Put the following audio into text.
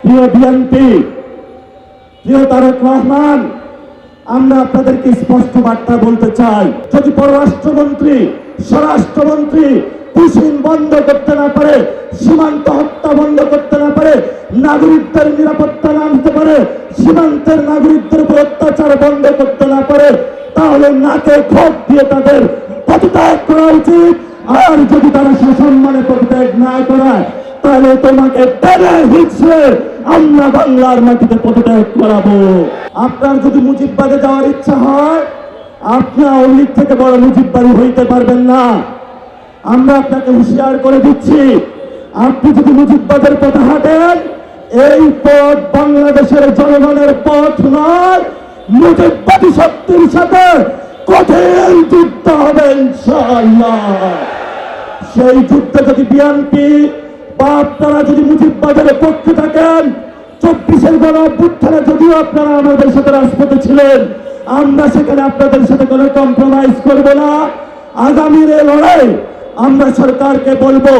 প্রিয় বিএনপি, প্রিয় তারেক রহমান, আমরা আপনাদেরকে স্পষ্ট বার্তা বলতে চাই, যদি পররাষ্ট্রমন্ত্রী, স্বরাষ্ট্রমন্ত্রী পুশিন বন্ধ করতে না পারে, সীমান্ত হত্যা বন্ধ করতে না পারে, নাগরিকদের নিরাপত্তা না আনতে পারে, সীমান্তের নাগরিকদের উপর অত্যাচার বন্ধ করতে না পারে, তাহলে নাকে খোপ দিয়ে তাদের পদত্যাগ করা উচিত। আর যদি তারা সসম্মানে পদত্যাগ না করায়, তাহলে তোমাকে টেনে হিচড়ে আমরা বাংলার মাটিতে পদত্যাগ করাবো। আপনার যদি মুজিববাদে যাওয়ার ইচ্ছা হয়, আপনি আওয়ামী লীগ থেকে বড় মুজিববাদী হইতে পারবেন না। আমরা আপনাকে হুঁশিয়ার করে দিচ্ছি, আপনি যদি মুজিববাদের পথে হাঁটেন, এই পথ বাংলাদেশের জনগণের পথ নয়, মুজিববাদী শক্তির সাথে কঠিন যুদ্ধ হবে ইনশাআল্লাহ। সেই যুদ্ধে যদি বিএনপি বা আপনারা যদি মুজিববাদের পক্ষে থাকেন, 24-এর গণঅভ্যুত্থানে যদিও আপনারা আমাদের সাথে রাজপথে ছিলেন, আমরা সেখানে আপনাদের সাথে কোনো কম্প্রোমাইজ করব না। আগামীর এই লড়াই আমরা সরকারকে বলবো,